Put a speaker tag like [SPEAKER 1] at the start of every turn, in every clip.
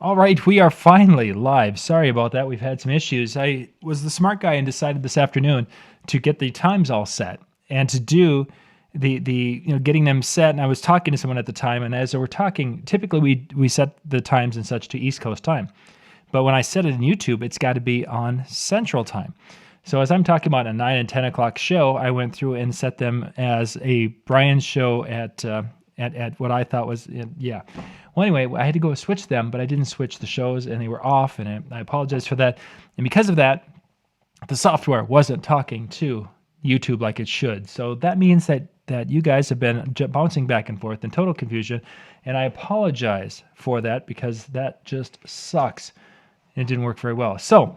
[SPEAKER 1] All right, we are finally live. Sorry about that. We've had some issues. I was the smart guy and decided this afternoon to get the times all set and to do the getting them set. And I was talking to someone at the time, and as we're talking, typically we set the times and such to East Coast time. But when I set it in YouTube, it's got to be on Central time. So as I'm talking about a 9 and 10 o'clock show, I went through and set them as a Brian show at what I thought was, yeah. Well, anyway, I had to go switch them, but I didn't switch the shows, and they were off, and I apologize for that. And because of that, the software wasn't talking to YouTube like it should. So that means that you guys have been bouncing back and forth in total confusion, and I apologize for that because that just sucks. It didn't work very well. So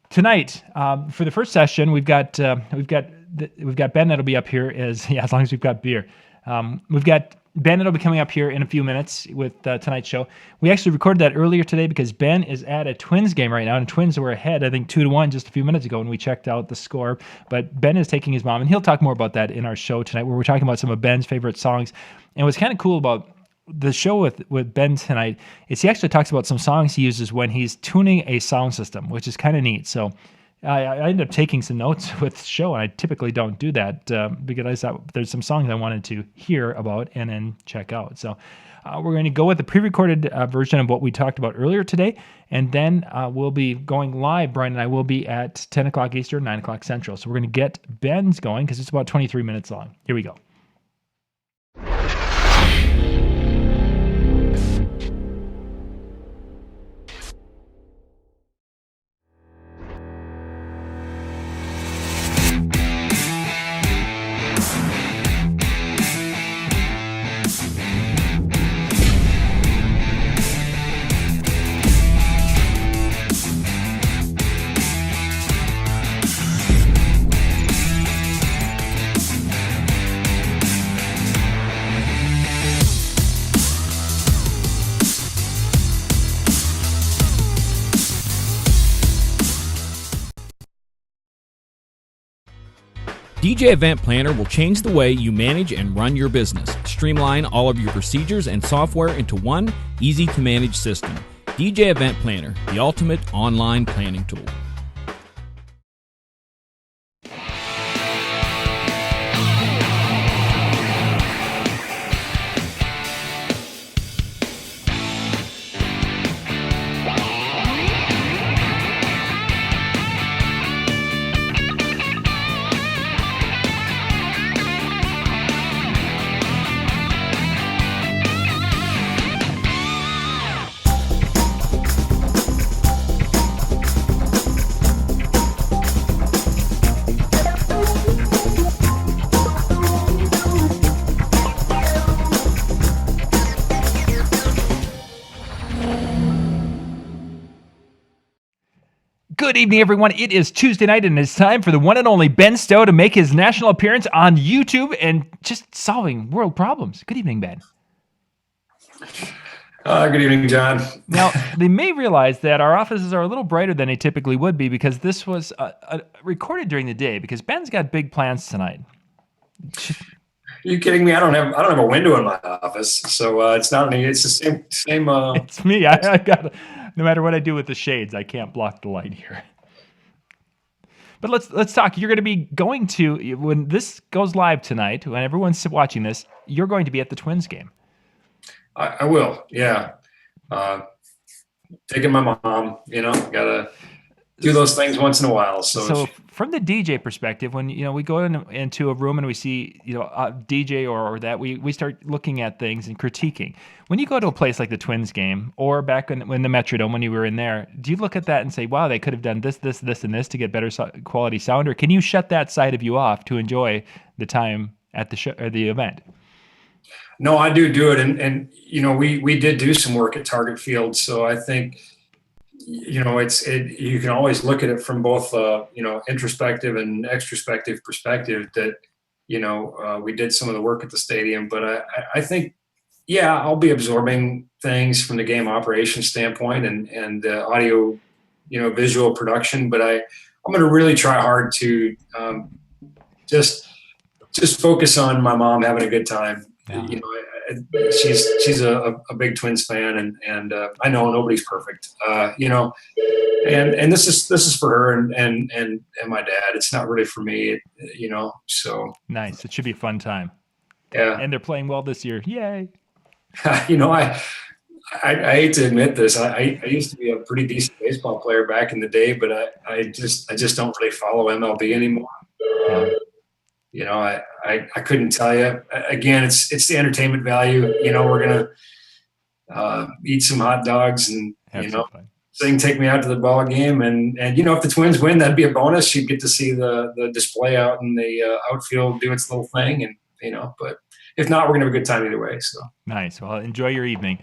[SPEAKER 1] tonight, for the first session, we've got Ben that'll be up here as long as we've got beer. We've got Ben that'll be coming up here in a few minutes with tonight's show. We actually recorded that earlier today because Ben is at a Twins game right now, and Twins were ahead, I think 2-1 just a few minutes ago when we checked out the score. But Ben is taking his mom, and he'll talk more about that in our show tonight, where we're talking about some of Ben's favorite songs. And what's kind of cool about the show with Ben tonight is he actually talks about some songs he uses when he's tuning a sound system, which is kind of neat. So I ended up taking some notes with the show, and I typically don't do that because I thought there's some songs I wanted to hear about and then check out. So we're going to go with the pre-recorded version of what we talked about earlier today, and then we'll be going live. Brian and I will be at 10 o'clock Eastern, 9 o'clock Central. So we're going to get Ben's going because it's about 23 minutes long. Here we go.
[SPEAKER 2] DJ Event Planner will change the way you manage and run your business. Streamline all of your procedures and software into one easy-to-manage system. DJ Event Planner, the ultimate online planning tool.
[SPEAKER 1] Good evening, everyone. It is Tuesday night, and it's time for the one and only Ben Stowe to make his national appearance on YouTube and just solving world problems. Good evening, Ben.
[SPEAKER 3] Good evening, John.
[SPEAKER 1] Now, they may realize that our offices are a little brighter than they typically would be because this was recorded during the day because Ben's got big plans tonight.
[SPEAKER 3] Are you kidding me? I don't have a window in my office, so it's not any. It's the same.
[SPEAKER 1] It's me. I got. No matter what I do with the shades, I can't block the light here. But let's talk. You're going to be going to, when this goes live tonight, when everyone's watching this, you're going to be at the Twins game.
[SPEAKER 3] I will, yeah. Taking my mom, gotta do those things once in a while. So
[SPEAKER 1] from the DJ perspective, when we go into a room and we see a DJ or that, we start looking at things and critiquing. When you go to a place like the Twins game, or back when the Metrodome, when you were in there, do you look at that and say, "Wow, they could have done this, this, this, and this to get better quality sound"? Or can you shut that side of you off to enjoy the time at the show or the event?
[SPEAKER 3] No, I do it, and we did do some work at Target Field, so I think you can always look at it from both introspective and extrospective perspective. That we did some of the work at the stadium, but I think. Yeah, I'll be absorbing things from the game operation standpoint and audio, visual production. But I'm going to really try hard to just focus on my mom having a good time. Yeah. she's a big Twins fan, and I know nobody's perfect, and this is for her and my dad. It's not really for me, So
[SPEAKER 1] Nice. It should be a fun time.
[SPEAKER 3] yeah,
[SPEAKER 1] And they're playing well this year. Yay!
[SPEAKER 3] I hate to admit this. I used to be a pretty decent baseball player back in the day, but I just don't really follow MLB anymore. I couldn't tell you. Again, it's the entertainment value. We're gonna eat some hot dogs and so they can take me out to the ball game, and if the Twins win, that'd be a bonus. You'd get to see the display out in the outfield do its little thing, and but if not, we're gonna have a good time either way. So
[SPEAKER 1] nice. Well, enjoy your evening.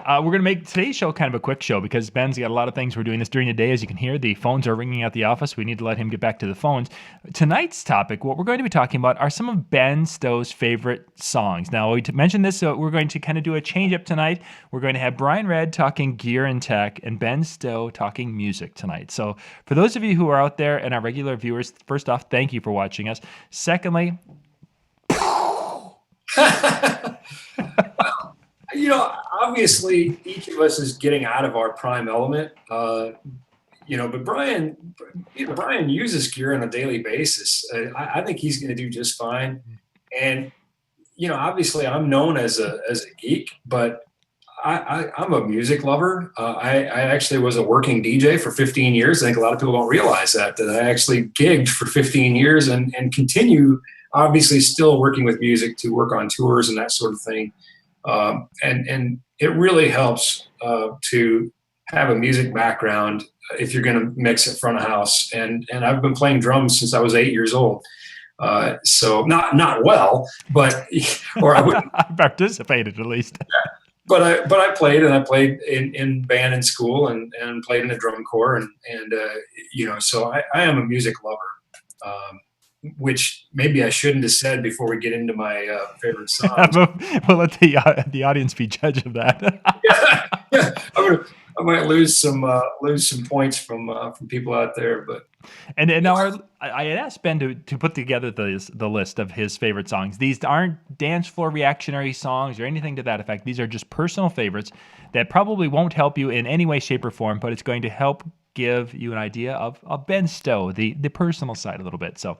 [SPEAKER 1] We're going to make today's show kind of a quick show because Ben's got a lot of things. We're doing this during the day. As you can hear, the phones are ringing at the office. We need to let him get back to the phones. Tonight's topic, what we're going to be talking about are some of Ben Stowe's favorite songs. Now, we mentioned this, so we're going to kind of do a change up tonight. We're going to have Brian Red talking gear and tech and Ben Stowe talking music tonight. So for those of you who are out there and our regular viewers, first off, thank you for watching us. Secondly,
[SPEAKER 3] obviously each of us is getting out of our prime element, but Brian uses gear on a daily basis. I think he's going to do just fine. And, obviously I'm known as a geek, but I'm a music lover. I actually was a working DJ for 15 years. I think a lot of people don't realize that I actually gigged for 15 years and continue, obviously still working with music to work on tours and that sort of thing. And it really helps to have a music background if you're going to mix it front of house. And I've been playing drums since I was 8 years old. So not well, but or I wouldn't
[SPEAKER 1] I participated at least.
[SPEAKER 3] But I played, and I played in band in school and played in a drum corps and so I am a music lover. Which maybe I shouldn't have said before we get into my favorite songs.
[SPEAKER 1] We'll let the audience be judge of that.
[SPEAKER 3] yeah. I might lose some points from people out there, but
[SPEAKER 1] now I had asked Ben to put together the list of his favorite songs. These aren't dance floor reactionary songs or anything to that effect. These are just personal favorites that probably won't help you in any way, shape, or form, but it's going to help give you an idea of Ben Stowe, the personal side a little bit. So,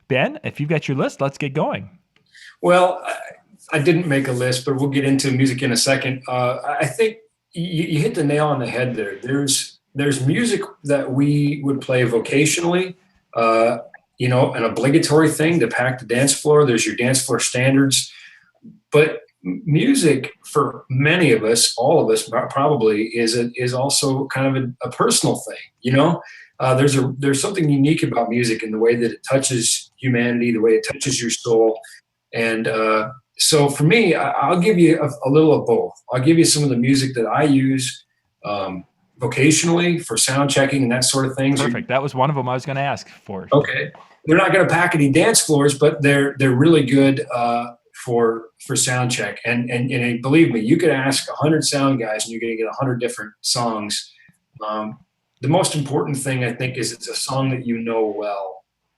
[SPEAKER 1] Ben, if you've got your list, let's get going.
[SPEAKER 3] Well, I didn't make a list, but we'll get into music in a second. I think you hit the nail on the head there. There's music that we would play vocationally, an obligatory thing to pack the dance floor. There's your dance floor standards, but music for many of us, all of us probably, is also kind of a personal thing. There's something unique about music in the way that it touches humanity, the way it touches your soul. And so for me, I'll give you a little of both. I'll give you some of the music that I use vocationally for sound checking and that sort of thing.
[SPEAKER 1] Perfect. That was one of them I was going to ask for.
[SPEAKER 3] Okay. They're not going to pack any dance floors, but they're really good for sound check. And believe me, you could ask 100 sound guys and you're going to get 100 different songs. The most important thing, I think, is it's a song that you know well.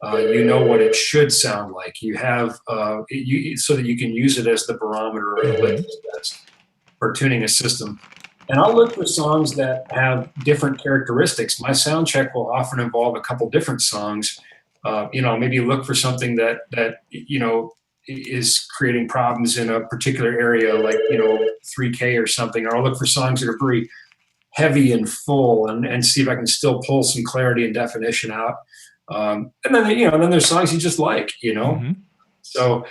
[SPEAKER 3] You know what it should sound like. You have so that you can use it as the barometer or the litmus test for tuning a system. And I'll look for songs that have different characteristics. My sound check will often involve a couple different songs. Maybe look for something that is creating problems in a particular area, like 3K or something. Or I'll look for songs that are very heavy and full, and see if I can still pull some clarity and definition out. And then there's songs you just like.
[SPEAKER 1] Mm-hmm.
[SPEAKER 3] So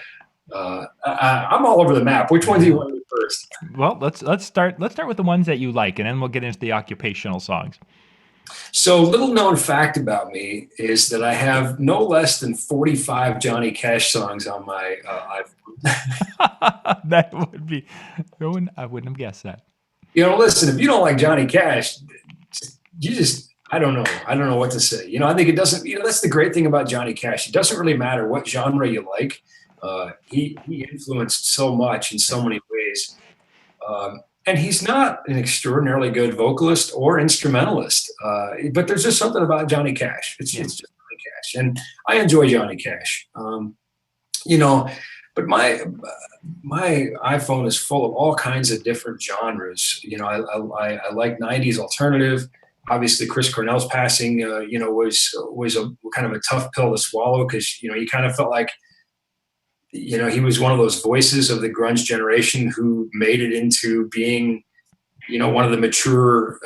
[SPEAKER 3] I'm all over the map. Which one do you want to do first?
[SPEAKER 1] Well, let's start with the ones that you like, and then we'll get into the occupational songs.
[SPEAKER 3] So, little known fact about me is that I have no less than 45 Johnny Cash songs on my iPhone.
[SPEAKER 1] That would be, I wouldn't have guessed that.
[SPEAKER 3] Listen, if you don't like Johnny Cash, I don't know what to say. I think it doesn't, that's the great thing about Johnny Cash. It doesn't really matter what genre you like. He influenced so much in so many ways. And he's not an extraordinarily good vocalist or instrumentalist, but there's just something about Johnny Cash. It's just Johnny Cash, and I enjoy Johnny Cash. but my iPhone is full of all kinds of different genres. I like '90s alternative. Obviously, Chris Cornell's passing, was a kind of a tough pill to swallow, because you kind of felt like he was one of those voices of the grunge generation who made it into being one of the mature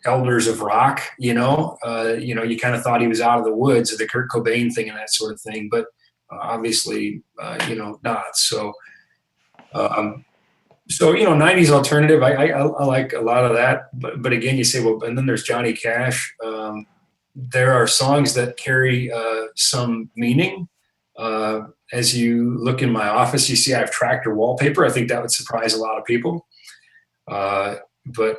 [SPEAKER 3] elders of rock. You kind of thought he was out of the woods, of the Kurt Cobain thing and that sort of thing, but obviously, not. So, 90s alternative, I like a lot of that. But again, you say, well, and then there's Johnny Cash. There are songs that carry some meaning. As you look in my office, you see I have tractor wallpaper. I think that would surprise a lot of people. But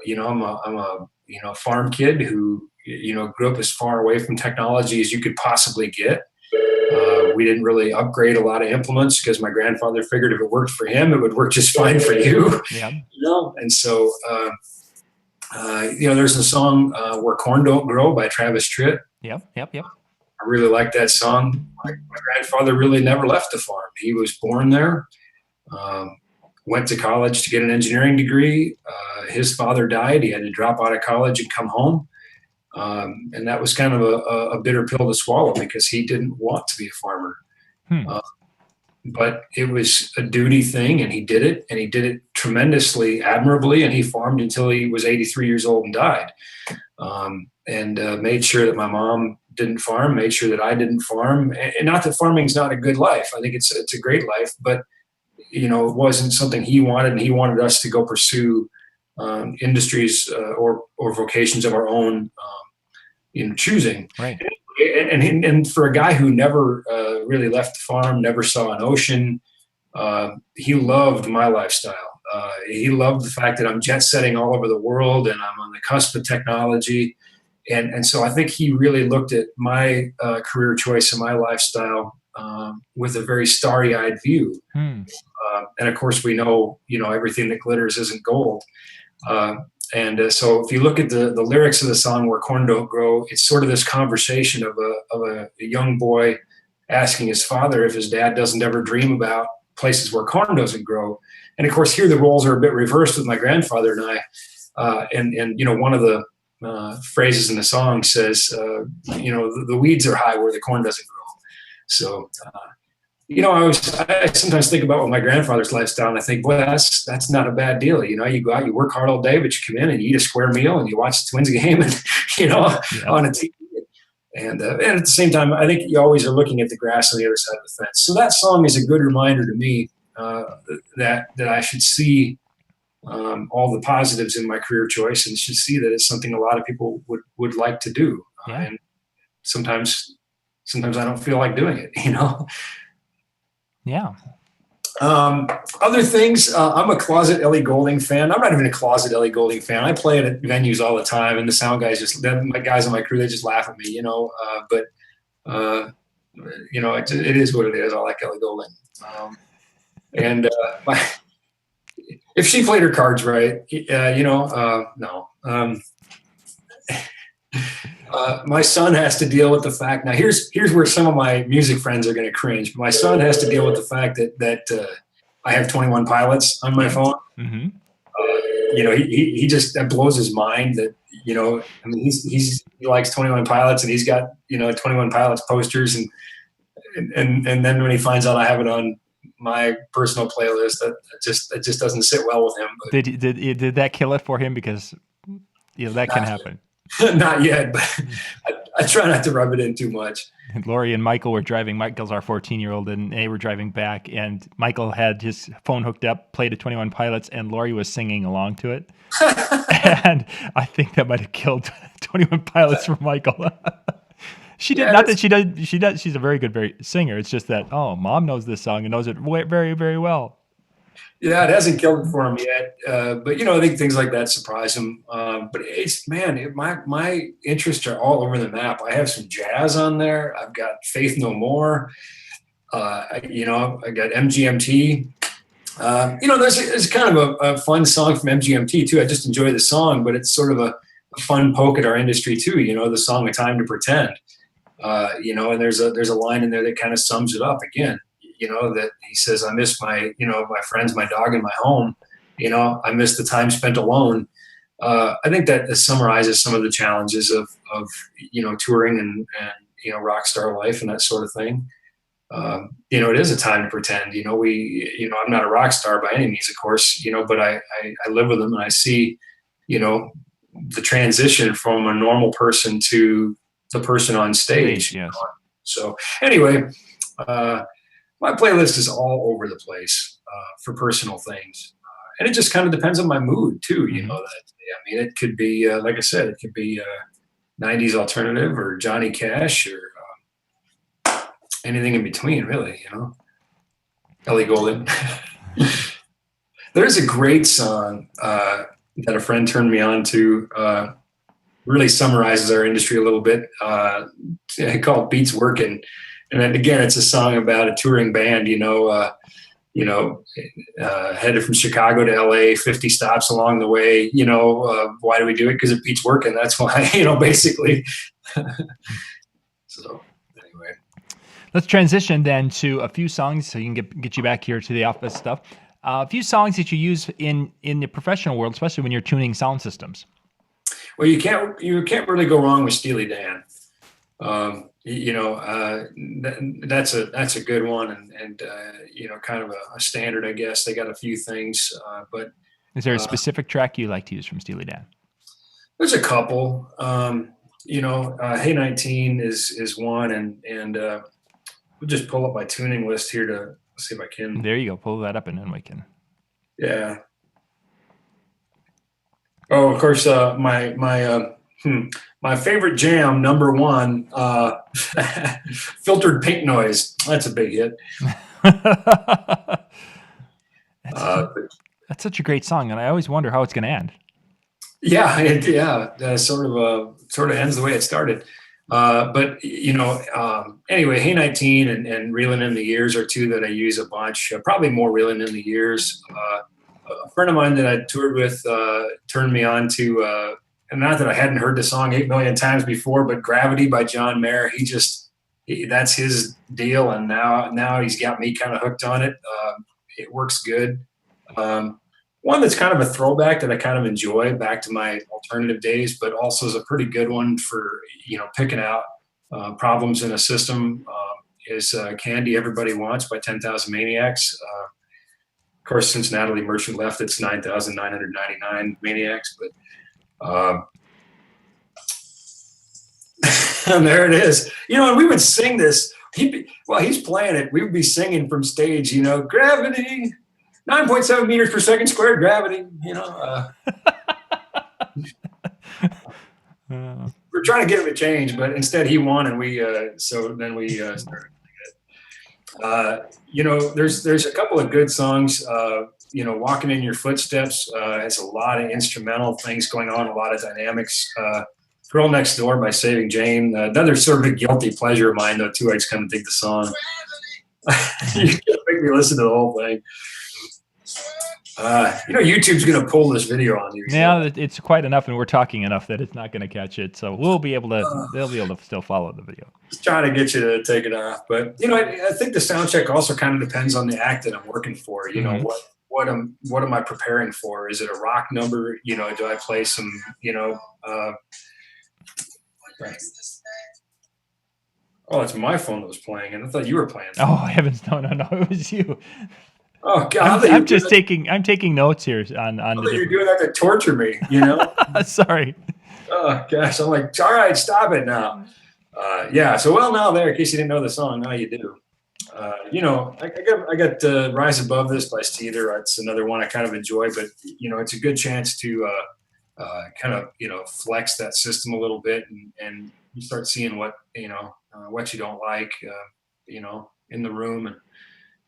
[SPEAKER 3] I'm a farm kid who grew up as far away from technology as you could possibly get. We didn't really upgrade a lot of implements because my grandfather figured if it worked for him, it would work just fine for you.
[SPEAKER 1] Yeah.
[SPEAKER 3] And so there's a song "Where Corn Don't Grow" by Travis Tritt.
[SPEAKER 1] Yep.
[SPEAKER 3] I really like that song. My grandfather really never left the farm. He was born there. Went to college to get an engineering degree. His father died. He had to drop out of college and come home. And that was kind of a bitter pill to swallow, because he didn't want to be a farmer. But it was a duty thing, and he did it, and he did it tremendously admirably. And he farmed until he was 83 years old and died. And made sure that my mom didn't farm, made sure that I didn't farm. And not that farming's not a good life. I think it's a great life, but it wasn't something he wanted, and he wanted us to go pursue industries or vocations of our own, choosing.
[SPEAKER 1] Right.
[SPEAKER 3] And for a guy who never really left the farm, never saw an ocean, he loved my lifestyle. He loved the fact that I'm jet setting all over the world, and I'm on the cusp of technology. And so I think he really looked at my career choice and my lifestyle with a very starry-eyed view. And of course, we know, everything that glitters isn't gold. So if you look at the lyrics of the song "Where Corn Don't Grow," it's sort of this conversation of a young boy asking his father if his dad doesn't ever dream about places where corn doesn't grow. And of course, here the roles are a bit reversed with my grandfather and I. And one of the phrases in the song says, the weeds are high where the corn doesn't grow. So, I sometimes think about my grandfather's lifestyle, and I think, boy, that's not a bad deal. You go out, you work hard all day, but you come in and you eat a square meal and you watch the Twins game, and on a TV. And at the same time, I think you always are looking at the grass on the other side of the fence. So that song is a good reminder to me that I should see all the positives in my career choice, and should see that it's something a lot of people would like to do. And sometimes I don't feel like doing it,
[SPEAKER 1] Yeah.
[SPEAKER 3] Other things, I'm a closet Ellie Goulding fan. I'm not even a closet Ellie Goulding fan. I play it at venues all the time, and the sound guys my guys on my crew, they just laugh at me, but it is what it is. I like Ellie Goulding. If she played her cards right, no. My son has to deal with the fact. Now, here's where some of my music friends are going to cringe. My son has to deal with the fact that I have 21 Pilots on my phone.
[SPEAKER 1] Mm-hmm.
[SPEAKER 3] He just, that blows his mind. That he likes 21 Pilots, and he's got 21 Pilots posters, and then when he finds out I have it on my personal playlist, that just doesn't sit well with him. But
[SPEAKER 1] Did that kill it for him? Because that can happen.
[SPEAKER 3] Not yet, but I try not to rub it in too much.
[SPEAKER 1] And Lori and Michael were driving. Michael's our 14-year-old, and they were driving back. And Michael had his phone hooked up, played a 21 Pilots, and Lori was singing along to it. And I think that might have killed 21 Pilots for Michael. She did not that she does. She's a very good singer. It's just that mom knows this song and knows it very, very well.
[SPEAKER 3] Yeah, it hasn't killed it for him yet, but I think things like that surprise him. But my interests are all over the map. I have some jazz on there. I've got Faith No More. I got MGMT. There's kind of a fun song from MGMT too. I just enjoy the song, but it's sort of a fun poke at our industry too. The song "A Time to Pretend." And there's a line in there that kind of sums it up. Again, that he says, I miss my, my friends, my dog, and my home. I miss the time spent alone. I think that summarizes some of the challenges of touring and rock star life and that sort of thing. It is a time to pretend. I'm not a rock star by any means, of course, but I live with them, and I see, the transition from a normal person to the person on stage.
[SPEAKER 1] Yes.
[SPEAKER 3] So anyway, my playlist is all over the place for personal things. And it just kind of depends on my mood too.
[SPEAKER 1] Mm-hmm.
[SPEAKER 3] It could be, like I said, it could be 90s alternative or Johnny Cash or anything in between, really, Ellie Goulding. There's a great song that a friend turned me on to, really summarizes our industry a little bit, called Beats Working. And then again, it's a song about a touring band, headed from Chicago to LA, 50 stops along the way. Why do we do it? Because it beats working. That's why, basically. So anyway.
[SPEAKER 1] Let's transition then to a few songs so you can get you back here to the office stuff. A few songs that you use in the professional world, especially when you're tuning sound systems.
[SPEAKER 3] Well, you can't really go wrong with Steely Dan. That's a good one, and kind of a standard, I guess. They got a few things, but
[SPEAKER 1] is there a specific track you like to use from Steely Dan?
[SPEAKER 3] There's a couple. Hey 19 is one, and we'll just pull up my tuning list here to see if I can.
[SPEAKER 1] There you go. Pull that up, and then we can.
[SPEAKER 3] Yeah. Oh, of course, my favorite jam, number one, Filtered Pink Noise. That's a big hit.
[SPEAKER 1] That's such a great song, and I always wonder how it's going to end.
[SPEAKER 3] Yeah, sort of ends the way it started. But anyway, Hey 19 and Reelin' in the Years are two that I use a bunch. Probably more Reelin' in the Years. A friend of mine that I toured with turned me on to, and not that I hadn't heard the song 8 million times before, but Gravity by John Mayer. That's his deal, and now he's got me kind of hooked on it. It works good. One that's kind of a throwback that I kind of enjoy back to my alternative days, but also is a pretty good one for picking out problems in a system. Is Candy Everybody Wants by 10,000 Maniacs. Of course, since Natalie Merchant left, it's 9,999 Maniacs, but and there it is. And we would sing this. While he's playing it, we would be singing from stage, Gravity, 9.7 meters per second squared gravity, We're trying to get him to change, but instead he won, and we started doing it. There's a couple of good songs. Walking in Your Footsteps has a lot of instrumental things going on, a lot of dynamics. Girl Next Door by Saving Jane. Another sort of a guilty pleasure of mine, though, too. I just kind of dig the song. You can't make me listen to the whole thing. YouTube's going to pull this video on you.
[SPEAKER 1] Yeah, it's quite enough, and we're talking enough that it's not going to catch it. So they'll be able to still follow the video.
[SPEAKER 3] Just trying to get you to take it off. But, I think the sound check also kind of depends on the act that I'm working for. What am I preparing for? Is it a rock number? Do I play some, Oh, it's my phone that was playing, and I thought you were playing.
[SPEAKER 1] Oh, heavens, no, it was you.
[SPEAKER 3] Oh God,
[SPEAKER 1] I'm taking notes here on.
[SPEAKER 3] You're doing that to torture me,
[SPEAKER 1] Sorry.
[SPEAKER 3] Oh gosh, I'm like, all right, stop it now. So now there, in case you didn't know the song, now you do. I got Rise Above This by Steeder. It's another one I kind of enjoy, but it's a good chance to kind of flex that system a little bit, and you start seeing what what you don't like in the room,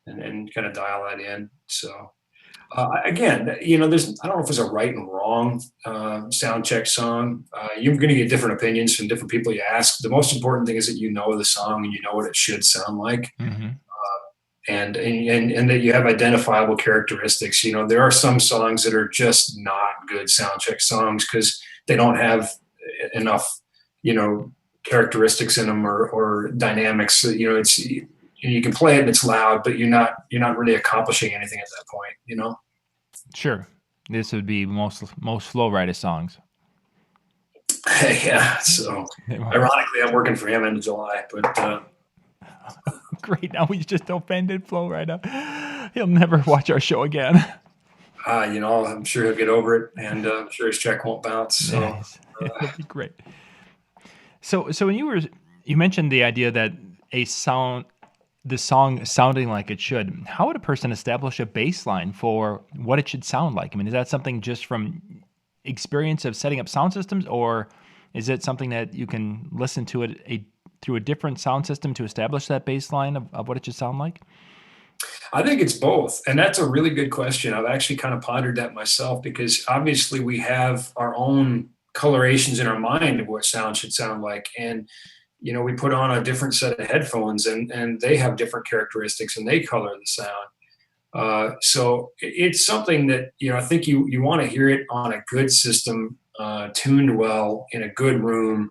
[SPEAKER 3] and kind of dial that in. So again, there's, I don't know if there's a right and wrong sound check song. You're going to get different opinions from different people you ask. The most important thing is that you know the song and you know what it should sound like.
[SPEAKER 1] Mm-hmm.
[SPEAKER 3] And that you have identifiable characteristics. There are some songs that are just not good sound check songs because they don't have enough, characteristics in them or dynamics. It's you can play it and it's loud, but you're not really accomplishing anything at that point, you know?
[SPEAKER 1] Sure. This would be most Flow Rider songs.
[SPEAKER 3] Yeah. So ironically, I'm working for him in July, but
[SPEAKER 1] great. Now we just offended Flow Rider. He'll never watch our show again.
[SPEAKER 3] you know, I'm sure he'll get over it, and I'm sure his check won't bounce. So
[SPEAKER 1] nice. It'll be great. So when you mentioned the idea that the song sounding like it should, how would a person establish a baseline for what it should sound like? I mean, is that something just from experience of setting up sound systems, or is it something that you can listen to it through a different sound system to establish that baseline of what it should sound like?
[SPEAKER 3] I think it's both. And that's a really good question. I've actually kind of pondered that myself, because obviously we have our own colorations in our mind of what sound should sound like. And, you know, we put on a different set of headphones, and they have different characteristics and they color the sound. So it's something that, you know, I think you want to hear it on a good system, tuned well in a good room.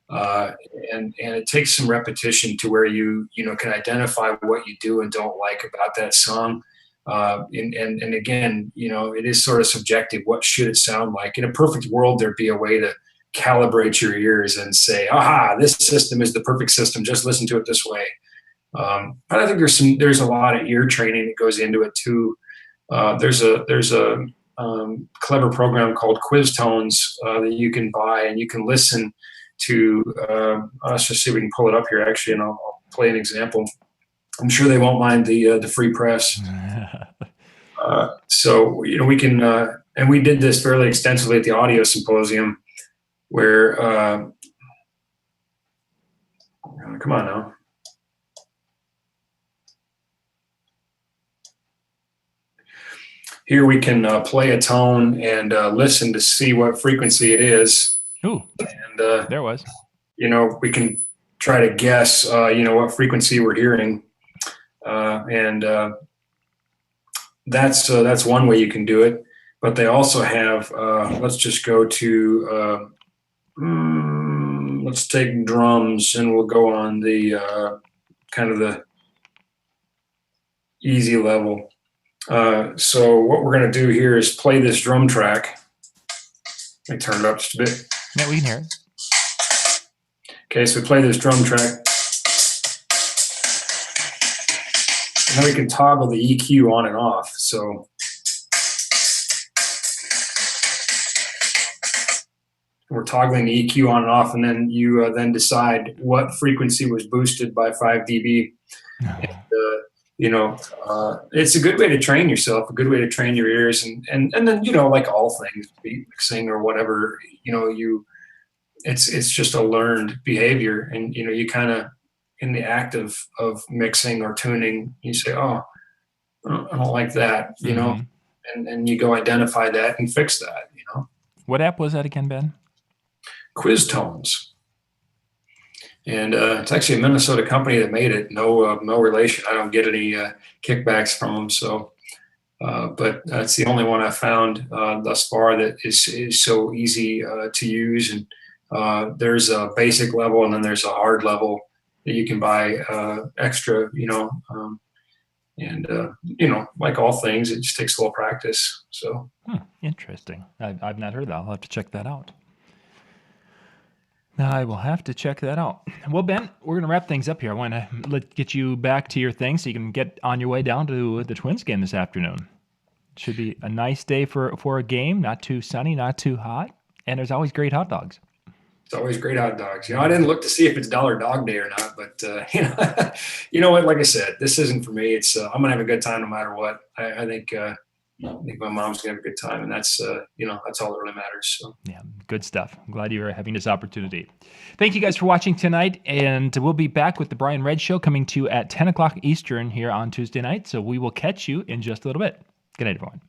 [SPEAKER 3] And it takes some repetition to where you can identify what you do and don't like about that song. And again, you know, it is sort of subjective. What should it sound like? In a perfect world, there'd be a way to calibrate your ears and say, aha, this system is the perfect system. Just listen to it this way. But I think there's a lot of ear training that goes into it too. There's a clever program called Quiz Tones that you can buy, and you can listen to, let's just see if we can pull it up here actually, and I'll play an example. I'm sure they won't mind the free press. So, you know, we can, and we did this fairly extensively at the audio symposium, where, come on now. Here we can play a tone and listen to see what frequency it is.
[SPEAKER 1] Ooh, and there was.
[SPEAKER 3] You know, we can try to guess, you know, what frequency we're hearing, and that's one way you can do it. But they also have. Let's just go to. Let's take drums, and we'll go on the kind of the easy level. So what we're going to do here is play this drum track. Let me turn it up just a bit.
[SPEAKER 1] Yeah, we can hear it.
[SPEAKER 3] Okay, so we play this drum track. And then we can toggle the EQ on and off. So we're toggling the EQ on and off, and then you then decide what frequency was boosted by 5 dB. And, you know, it's a good way to train yourself, a good way to train your ears, and then, you know, like all things, beat mixing or whatever, you know, it's just a learned behavior, and you know, you kind of in the act of mixing or tuning, you say, oh, I don't like that, you know, and you go identify that and fix that, you know.
[SPEAKER 1] What app was that again, Ben?
[SPEAKER 3] Quiz Tones. And it's actually a Minnesota company that made it. No relation. I don't get any kickbacks from them. So, but that's the only one I found thus far that is so easy to use. And there's a basic level, and then there's a hard level that you can buy extra. You know, and you know, like all things, it just takes a little practice. So,
[SPEAKER 1] interesting. I've not heard that. I'll have to check that out. I will have to check that out. Well, Ben, we're going to wrap things up here. I want to get you back to your thing so you can get on your way down to the Twins game this afternoon. It should be a nice day for a game, not too sunny, not too hot, and there's always great hot dogs.
[SPEAKER 3] It's always great hot dogs. You know, I didn't look to see if it's Dollar Dog Day or not, but you know what? Like I said, this isn't for me. It's I'm gonna have a good time no matter what. I think my mom's gonna have a good time, and that's you know, that's all that really matters. So.
[SPEAKER 1] Yeah, good stuff. I'm glad you are having this opportunity. Thank you guys for watching tonight, and we'll be back with the Brian Red Show coming to you at 10 o'clock Eastern here on Tuesday night. So we will catch you in just a little bit. Good night, everyone.